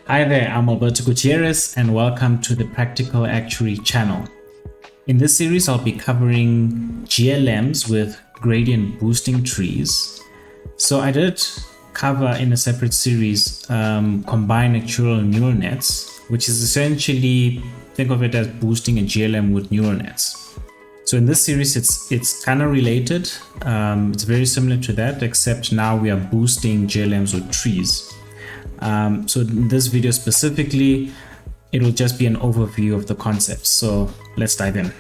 Hi there, I'm Alberto Gutierrez and welcome to the Practical Actuary channel. In this series, I'll be covering GLMs with gradient boosting trees. So I did cover in a separate series combined actuarial neural nets, which is essentially, think of it as boosting a GLM with neural nets. So in this series, it's kind of related. It's very similar to that, except now we are boosting GLMs with trees. So in this video specifically, it will just be an overview of the concepts. So let's dive in.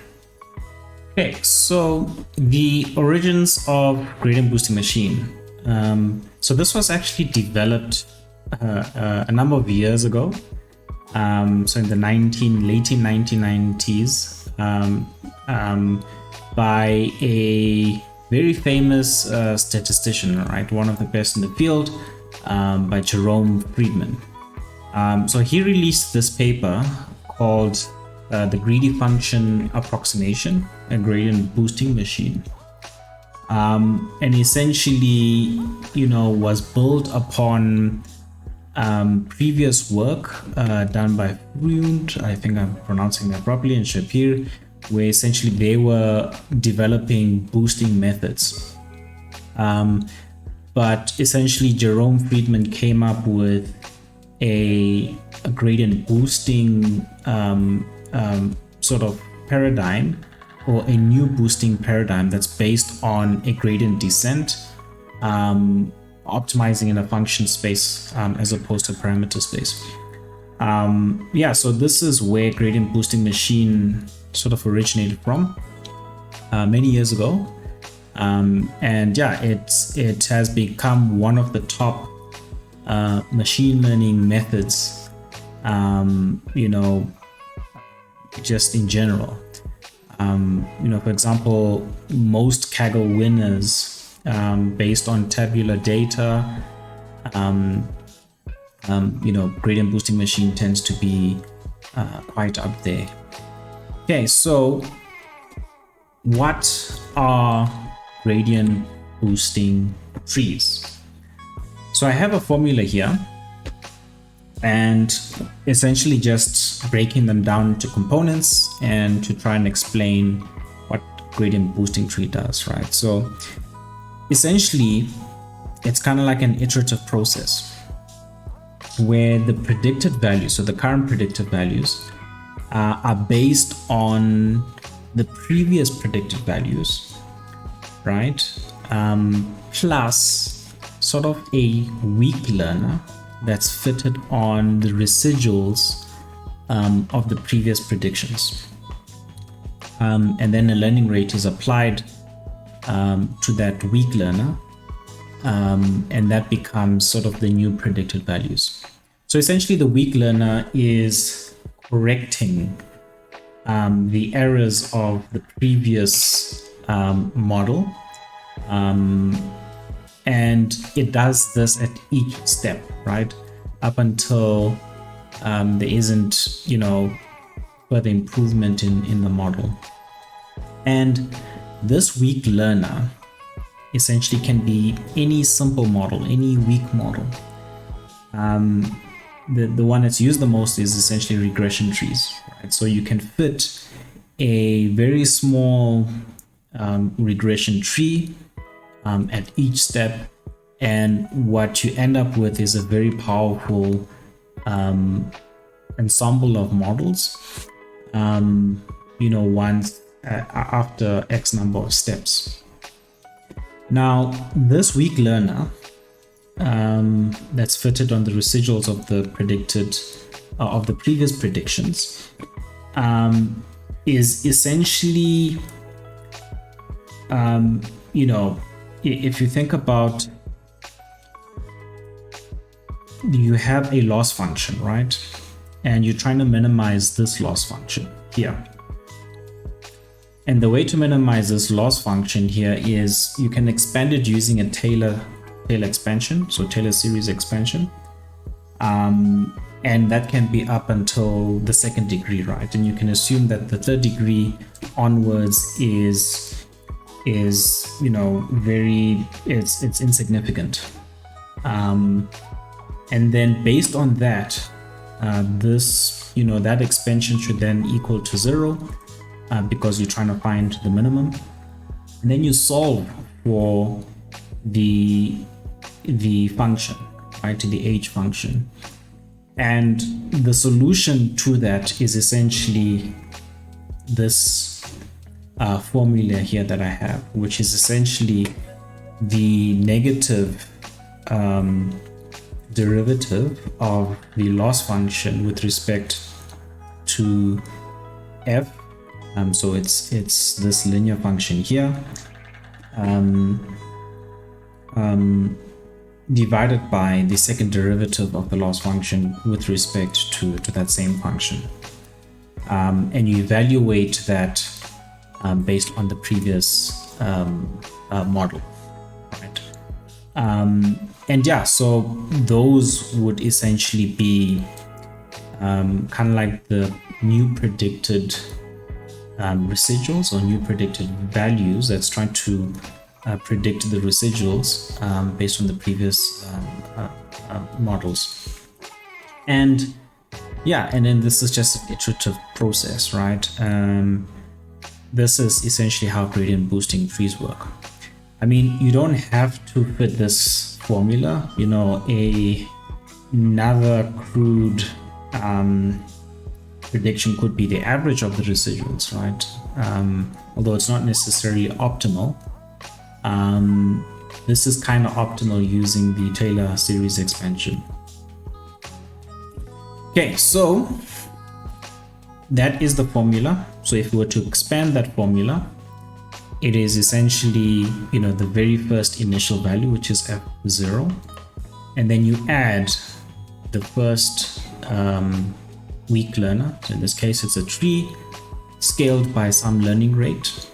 Okay, so the origins of gradient boosting machine. So this was actually developed a number of years ago. So in the late 1990s, by a very famous statistician, right? One of the best in the field, by Jerome Friedman. So he released this paper called the greedy function approximation, a gradient boosting machine. And essentially, was built upon previous work done by Freund, I think I'm pronouncing that properly, and Shapir, where essentially they were developing boosting methods. But essentially, Jerome Friedman came up with a gradient boosting sort of paradigm, or a new boosting paradigm that's based on a gradient descent, optimizing in a function space as opposed to parameter space. So this is where gradient boosting machine sort of originated from many years ago. It has become one of the top machine learning methods, just in general. For example, most Kaggle winners based on tabular data, gradient boosting machine tends to be quite up there. Okay, so what are gradient boosting trees? So I have a formula here, and essentially just breaking them down into components and to try and explain what gradient boosting tree does, right? So essentially, it's kind of like an iterative process where the predicted values, so the current predicted values, are based on the previous predicted values, right? Plus sort of a weak learner that's fitted on the residuals of the previous predictions. And then a learning rate is applied to that weak learner, and that becomes sort of the new predicted values. So essentially the weak learner is correcting the errors of the previous model, and it does this at each step, right? Up until there isn't, further improvement in the model. And this weak learner essentially can be any simple model, any weak model. The one that's used the most is essentially regression trees, right? So you can fit a very small regression tree at each step, and what you end up with is a very powerful ensemble of models, once after X number of steps. Now, this weak learner that's fitted on the residuals of the predicted of the previous predictions is essentially, if you think about, you have a loss function, right? And you're trying to minimize this loss function here. And the way to minimize this loss function here is you can expand it using a Taylor expansion, so Taylor series expansion. And that can be up until the second degree, right? And you can assume that the third degree onwards is it's insignificant. And then based on that, this, that expansion should then equal to 0 because you're trying to find the minimum. And then you solve for the function, right, to the age function. And the solution to that is essentially this formula here that I have, which is essentially the negative derivative of the loss function with respect to f. So it's this linear function here, divided by the second derivative of the loss function with respect to that same function. And you evaluate that based on the previous model, right? And yeah, so those would essentially be kind of like the new predicted residuals or new predicted values that's trying to predict the residuals based on the previous models. And yeah, and then this is just an iterative process, right? This is essentially how gradient boosting trees work. I mean, you don't have to fit this formula, another crude prediction could be the average of the residuals, right? Although it's not necessarily optimal. This is kind of optimal using the Taylor series expansion. Okay, so that is the formula. So if we were to expand that formula, it is essentially, the very first initial value, which is f0, and then you add the first weak learner. So in this case, it's a tree scaled by some learning rate.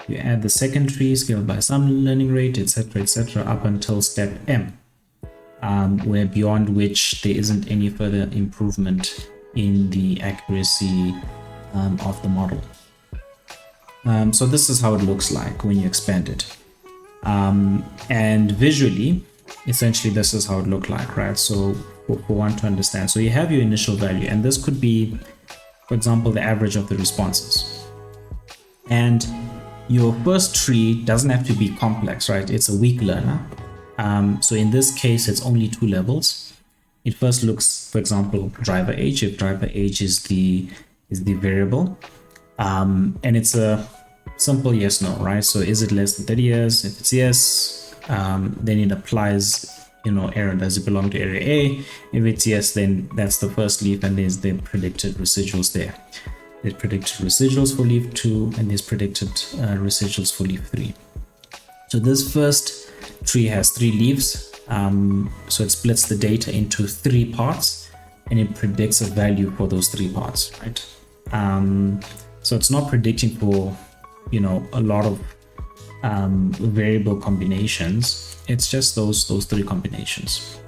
You add the second tree scaled by some learning rate, etc., up until step m, where beyond which there isn't any further improvement in the accuracy of the model. So this is how it looks like when you expand it. And visually, essentially, this is how it looks like, right? So for one to understand, so you have your initial value, and this could be, for example, the average of the responses. And your first tree doesn't have to be complex, right? It's a weak learner. So in this case, it's only 2 levels. It first looks, for example, driver age, if driver age is the variable. And it's a simple yes, no, right? So is it less than 30 years? If it's yes, then it applies, area, does it belong to area A? If it's yes, then that's the first leaf, and there's the predicted residuals there. There's predicted residuals for leaf 2, and there's predicted residuals for leaf 3. So this first tree has 3 leaves. So it splits the data into 3 parts, and it predicts a value for those 3 parts, right? So it's not predicting for, a lot of variable combinations. It's just those 3 combinations.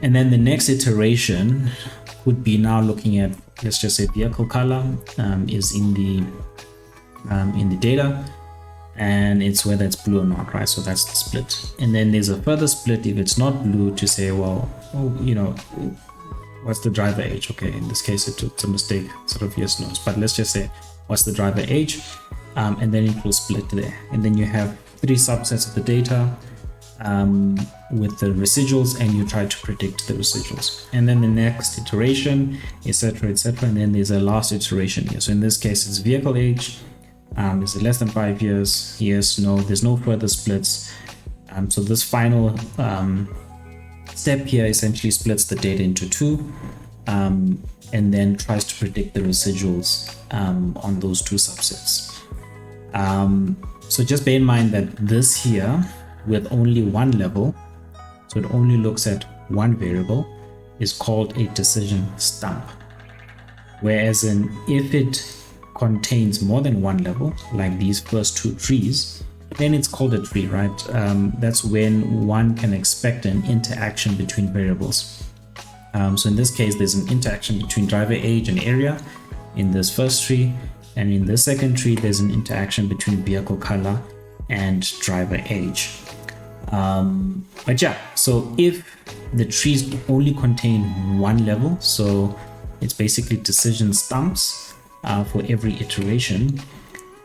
And then the next iteration would be now looking at, let's just say, vehicle color is in the data, and it's whether it's blue or not, right? So that's the split. And then there's a further split if it's not blue to say, well, what's the driver age? Okay, in this case, it's a mistake, sort of yes, no's, but let's just say, what's the driver age? And then it will split there. And then you have 3 subsets of the data with the residuals, and you try to predict the residuals. And then the next iteration, etc., and then there's a last iteration here. So in this case, it's vehicle age. Is it less than 5 years? Yes, no, there's no further splits. So this final step here essentially splits the data into 2 and then tries to predict the residuals on those 2 subsets. So just bear in mind that this here, with only 1 level, so it only looks at 1 variable, is called a decision stump. Whereas if it contains more than 1 level, like these first 2 trees, then it's called a tree, right? That's when one can expect an interaction between variables. So in this case, there's an interaction between driver age and area in this first tree, and in the second tree, there's an interaction between vehicle color and driver age. But yeah, so if the trees only contain one level, so it's basically decision stumps for every iteration,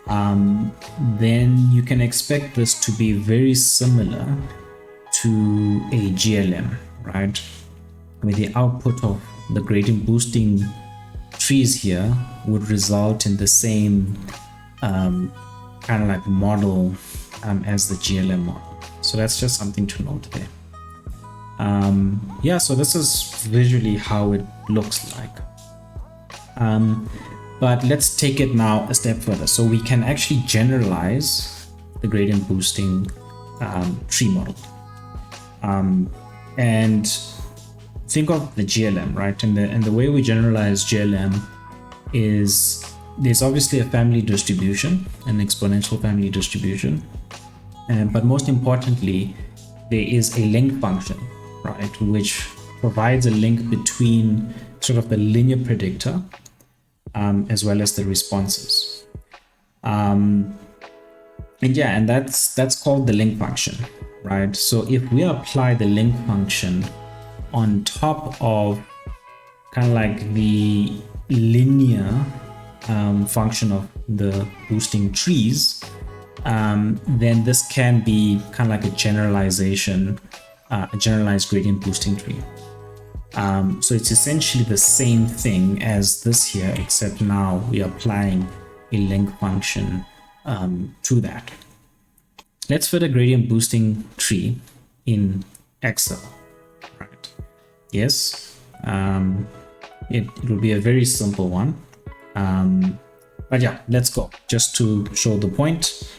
then you can expect this to be very similar to a GLM, right? Where the output of the gradient boosting trees here would result in the same kind of like model as the GLM model. So that's just something to note there. Yeah, so this is visually how it looks like. But let's take it now a step further. So we can actually generalize the gradient boosting tree model. And think of the GLM, right? And the way we generalize GLM is there's obviously a family distribution, an exponential family distribution. But most importantly, there is a link function, right? Which provides a link between sort of the linear predictor as well as the responses. And that's called the link function, right? So if we apply the link function on top of kind of like the linear function of the boosting trees, then this can be kind of like a generalization, a generalized gradient boosting tree. So it's essentially the same thing as this here, except now we are applying a link function to that. Let's fit a gradient boosting tree in Excel, right? Yes, it will be a very simple one. But yeah, let's go just to show the point.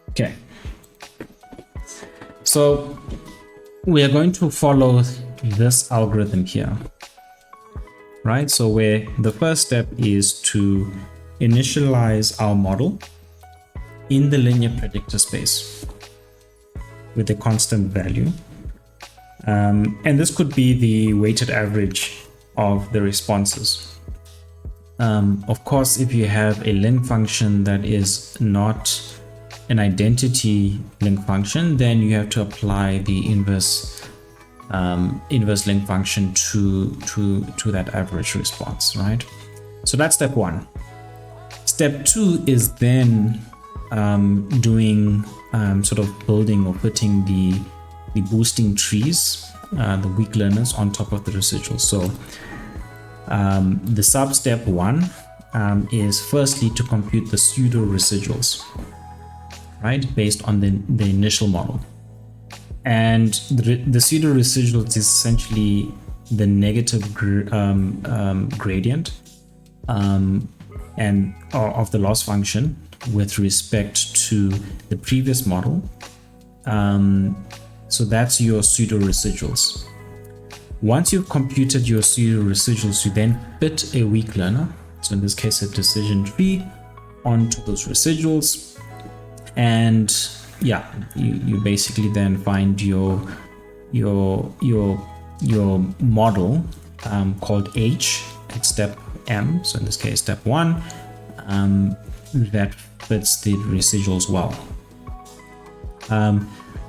Okay, so we are going to follow this algorithm here, right? So where the first step is to initialize our model in the linear predictor space with a constant value. And this could be the weighted average of the responses. Of course, if you have a link function that is not an identity link function, then you have to apply the inverse link function to that average response, right? So that's step one. Step two is then doing sort of building or putting the boosting trees, the weak learners on top of the residuals. So the sub step one is firstly to compute the pseudo residuals, right, based on the initial model. And the pseudo residuals is essentially the negative gradient and of the loss function with respect to the previous model. So that's your pseudo residuals. Once you've computed your pseudo residuals, you then fit a weak learner, so in this case a decision tree, onto those residuals. And yeah, you basically then find your model called H at step M, so in this case step one, that fits the residuals well.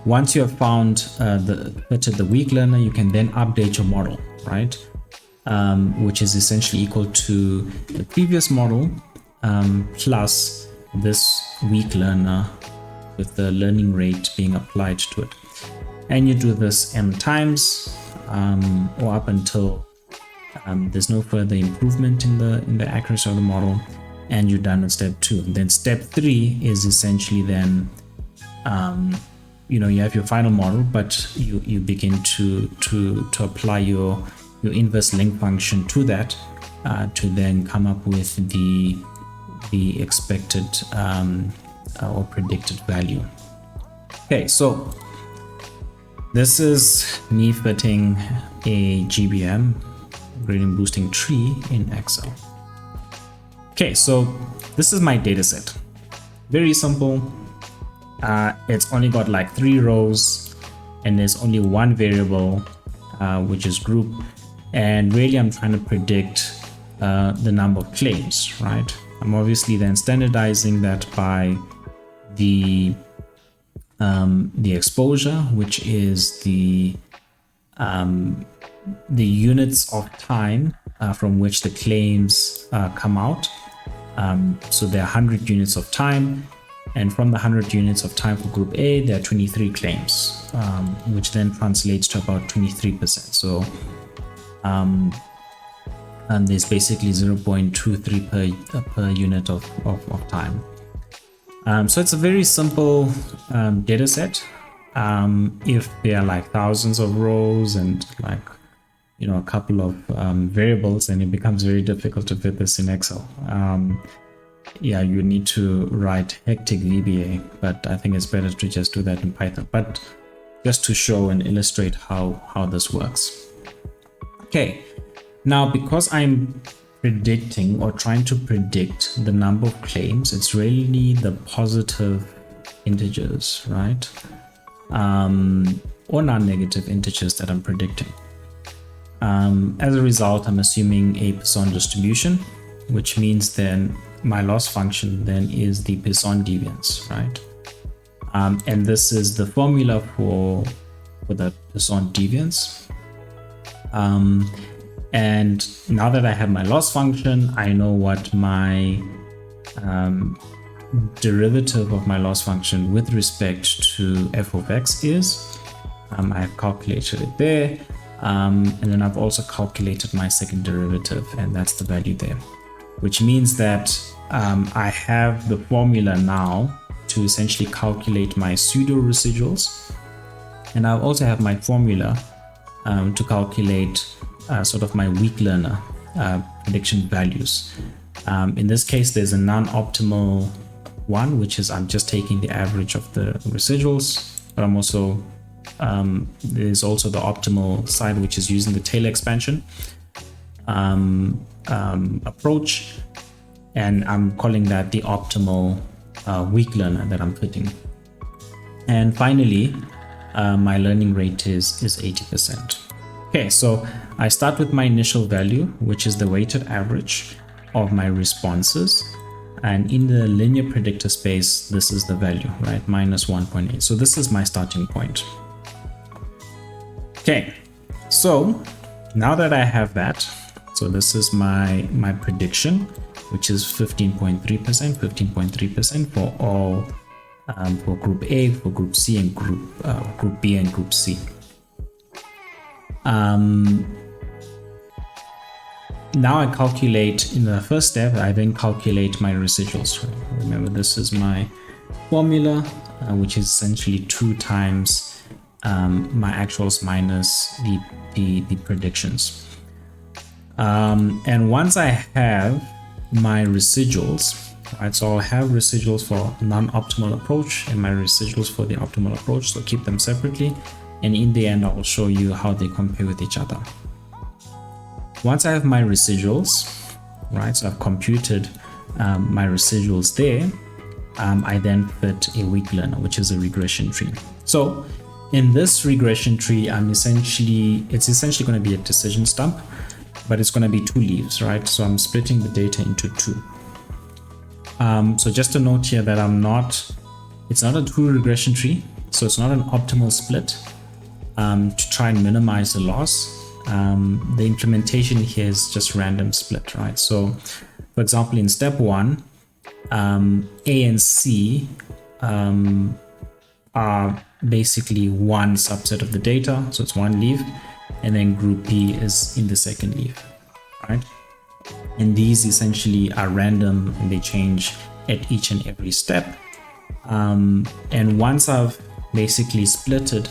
Once you have found fitted the weak learner, you can then update your model, right? Which is essentially equal to the previous model plus this weak learner with the learning rate being applied to it. And you do this m times or up until there's no further improvement in the accuracy of the model, and you're done with step two. And then step three is essentially then you have your final model, but you begin to apply your inverse link function to that to then come up with the expected or predicted value. Okay, so this is me fitting a GBM, gradient boosting tree, in Excel. Okay, so this is my data set. Very simple. It's only got like 3 rows and there's only one variable, which is group. And really I'm trying to predict the number of claims, right? I'm obviously then standardizing that by the the exposure, which is the units of time from which the claims come out. So there are 100 units of time, and from the 100 units of time for group A, there are 23 claims, which then translates to about 23%. So and there's basically 0.23 per unit of time. So it's a very simple data set. If there are like thousands of rows and like, you know, a couple of variables, then it becomes very difficult to fit this in Excel. Yeah, you need to write hectic VBA, but I think it's better to just do that in Python. But just to show and illustrate how this works. Okay, now because I'm predicting or trying to predict the number of claims, it's really the positive integers, right? Or non-negative integers that I'm predicting. As a result, I'm assuming a Poisson distribution, which means then my loss function then is the Poisson deviance, right? And this is the formula for the Poisson deviance. And now that I have my loss function, I know what my derivative of my loss function with respect to f of x is. I have calculated it there. And then I've also calculated my second derivative, and that's the value there, which means that I have the formula now to essentially calculate my pseudo residuals. And I also have my formula to calculate sort of my weak learner prediction values. In this case, there's a non-optimal one, which is I'm just taking the average of the residuals, but I'm also there's also the optimal side, which is using the Taylor expansion approach, and I'm calling that the optimal weak learner that I'm fitting. And finally, my learning rate is 80%. Okay, so I start with my initial value, which is the weighted average of my responses. And in the linear predictor space, this is the value, right? Minus 1.8. So this is my starting point. Okay, so now that I have that, so this is my prediction, which is 15.3% for all, for group A, for group C, and group B and group C. Now I calculate, in the first step, I then calculate my residuals. Remember, this is my formula, which is essentially 2 times my actuals minus the predictions. And once I have my residuals, right, so I'll have residuals for non-optimal approach and my residuals for the optimal approach, so keep them separately. And in the end, I will show you how they compare with each other. Once I have my residuals, right, so I've computed my residuals there, I then fit a weak learner, which is a regression tree. So in this regression tree, it's essentially going to be a decision stump, but it's going to be 2 leaves, right? So I'm splitting the data into 2. So just a note here that it's not a true regression tree, so it's not an optimal split. To try and minimize the loss, the implementation here is just random split, right? So for example, in step 1, A and C are basically one subset of the data, so it's one leaf, and then group B is in the second leaf, right? And these essentially are random and they change at each and every step. And once I've basically splitted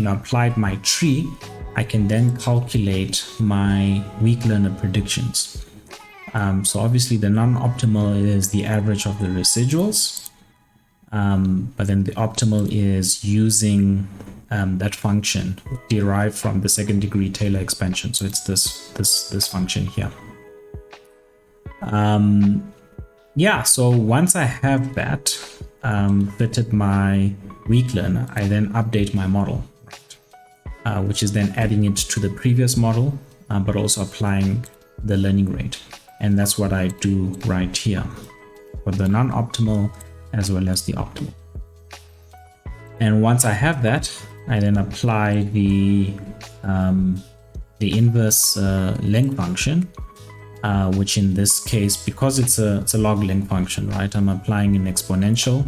applied my tree, I can then calculate my weak learner predictions. So obviously the non-optimal is the average of the residuals, but then the optimal is using that function derived from the second degree Taylor expansion. So it's this function here. Yeah, so once I have that fitted my weak learner, I then update my model, which is then adding it to the previous model, but also applying the learning rate. And that's what I do right here for the non-optimal as well as the optimal. And once I have that, I then apply the inverse length function, which in this case, because it's a log length function, right? I'm applying an exponential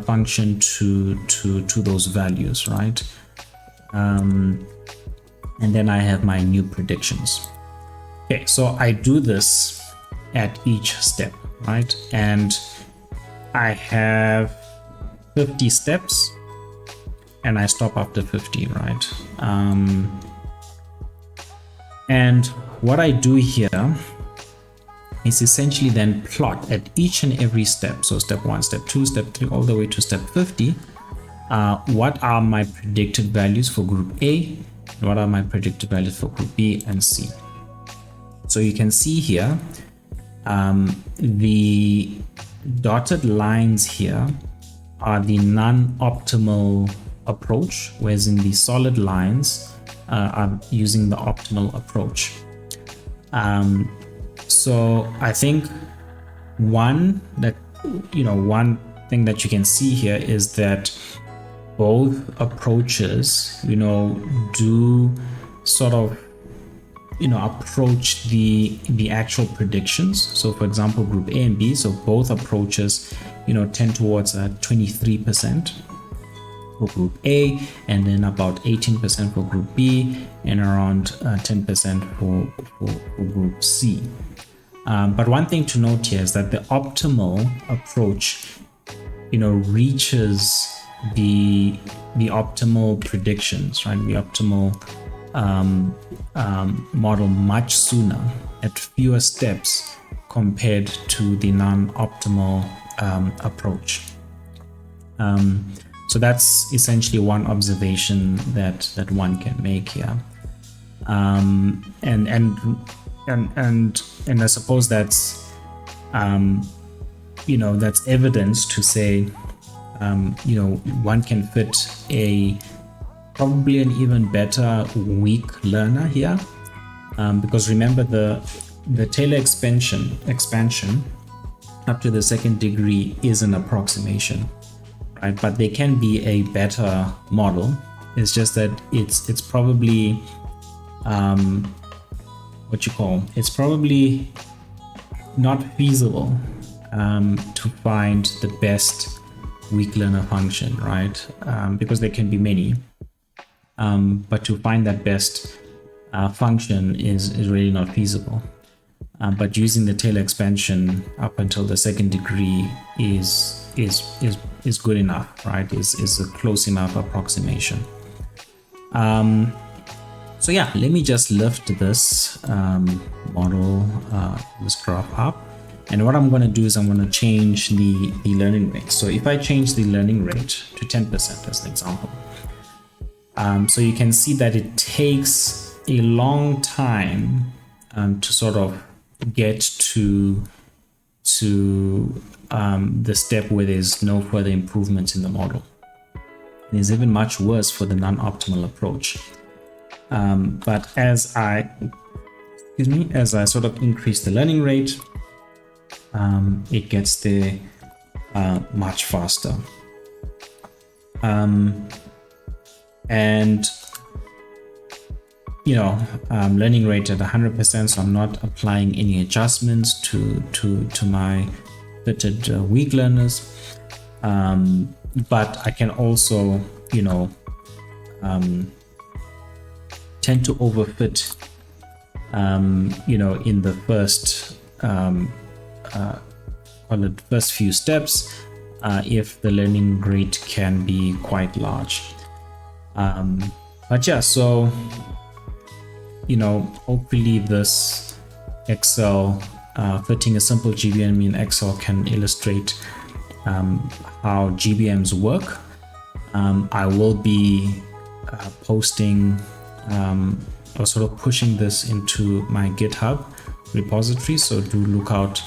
function to those values, right? And then I have my new predictions. Okay, so I do this at each step, right? And I have 50 steps and I stop after 50, right? And what I do here is essentially then plot at each and every step. So step 1, step 2, step 3, all the way to step 50. What are my predicted values for group A? What are my predicted values for group B and C? So you can see here, the dotted lines here are the non-optimal approach, whereas in the solid lines are using the optimal approach. So I think one thing that you can see here is that both approaches, do sort of approach the actual predictions. So for example, group A and B, so both approaches tend towards 23% for group A, and then about 18% for group B, and around 10% for group C. But one thing to note here is that the optimal approach reaches the optimal predictions, right? The optimal model much sooner at fewer steps compared to the non-optimal approach. So that's essentially one observation that one can make here. And I suppose that's that's evidence to say one can fit probably an even better weak learner here, because remember the Taylor expansion up to the second degree is an approximation, right? But they can be a better model. It's just that it's probably it's probably not feasible to find the best weak learner function, right? Because there can be many, but to find that best function is really not feasible. But using the Taylor expansion up until the second degree is good enough, right? Is a close enough approximation. So yeah, let me just lift this model, this graph up. And what I'm going to do is I'm going to change the learning rate. So if I change the learning rate to 10% as an example, so you can see that it takes a long time to sort of get to the step where there's no further improvements in the model. And it's even much worse for the non-optimal approach. But as I sort of increase the learning rate, it gets there much faster. And learning rate at 100%, so I'm not applying any adjustments to my fitted weak learners, but I can also tend to overfit in the first first few steps if the learning rate can be quite large. But yeah, so hopefully this Excel fitting a simple GBM in Excel can illustrate how GBMs work. I will be posting or sort of pushing this into my GitHub repository, so do look out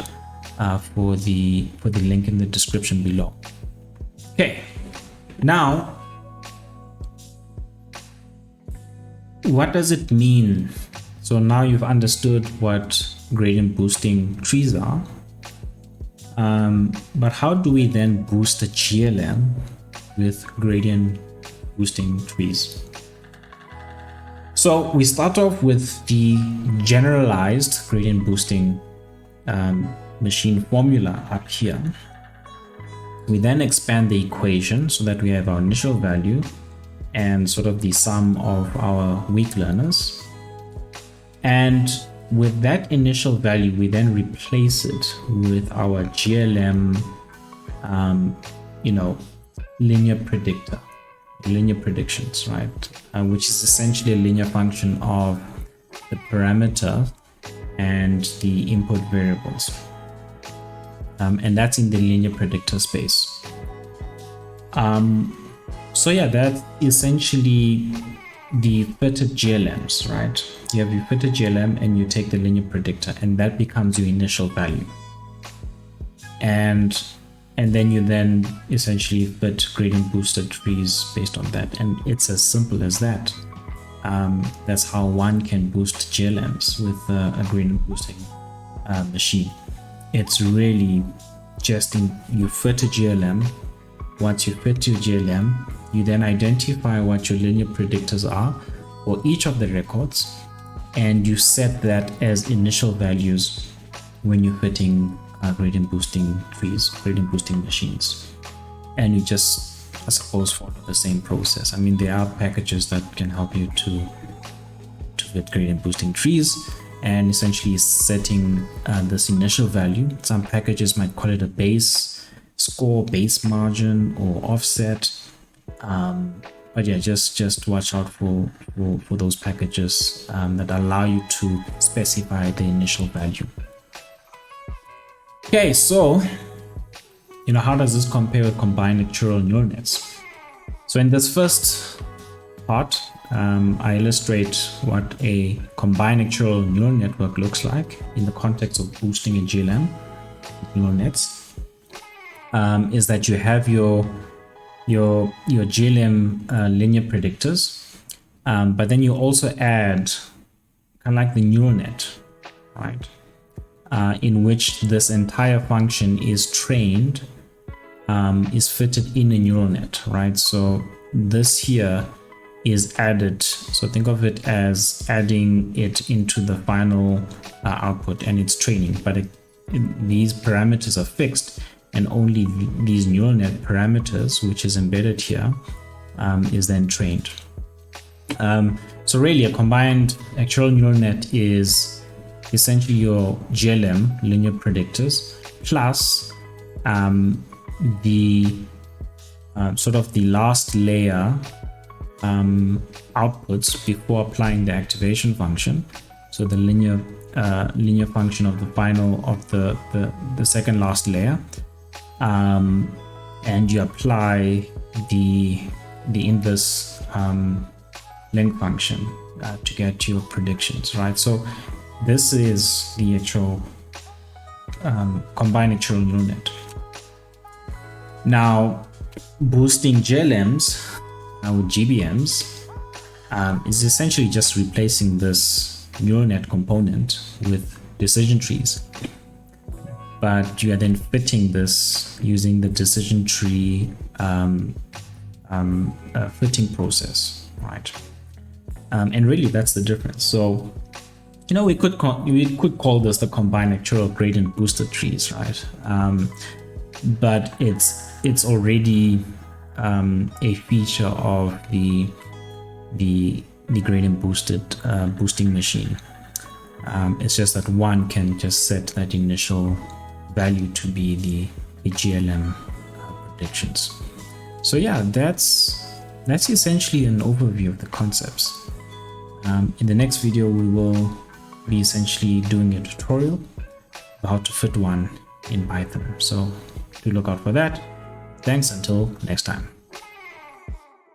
for the link in the description below. Okay, now what does it mean? So now you've understood what gradient boosting trees are, but how do we then boost a GLM with gradient boosting trees. So we start off with the generalized gradient boosting machine formula up here. We then expand the equation so that we have our initial value and sort of the sum of our weak learners. And with that initial value, we then replace it with our GLM, linear predictor, linear predictions, right? Which is essentially a linear function of the parameter and the input variables. And that's in the linear predictor space. So yeah, that's essentially the fitted GLMs, right? You have your fitted GLM and you take the linear predictor, and that becomes your initial value. And then you then essentially fit gradient boosted trees based on that. And it's as simple as that. That's how one can boost GLMs with a gradient boosting machine. It's really just you fit a GLM. Once you fit your GLM, you then identify what your linear predictors are for each of the records, and you set that as initial values when you're fitting gradient boosting trees, gradient boosting machines. And you just, I suppose, follow the same process. I mean, there are packages that can help you to fit gradient boosting trees, and essentially setting this initial value. Some packages might call it a base score, base margin, or offset. But yeah, just watch out for those packages that allow you to specify the initial value. Okay, so how does this compare with combined neural nets? So in this first part, I illustrate what a combined neural network looks like in the context of boosting a GLM neural nets. Is that you have your GLM linear predictors, but then you also add kind of like the neural net, right? In which this entire function is trained, is fitted in a neural net, right? So this here is added. So think of it as adding it into the final output, and it's training, but these parameters are fixed, and only these neural net parameters, which is embedded here, is then trained. So really a combined actual neural net is essentially your GLM linear predictors plus the sort of the last layer outputs before applying the activation function. So the linear function of the final of the second last layer, and you apply the inverse length function to get your predictions, right? So this is the actual combined neural net. Now, boosting GLMs with GBMs is essentially just replacing this neural net component with decision trees, but you are then fitting this using the decision tree fitting process, right? And really that's the difference. So we could call this the combined actual gradient boosted trees, right? But it's already a feature of the gradient boosting machine. It's just that one can just set that initial value to be the GLM predictions. So yeah, that's essentially an overview of the concepts. In the next video, we will be essentially doing a tutorial about how to fit one in Python. So do look out for that. Thanks, until next time.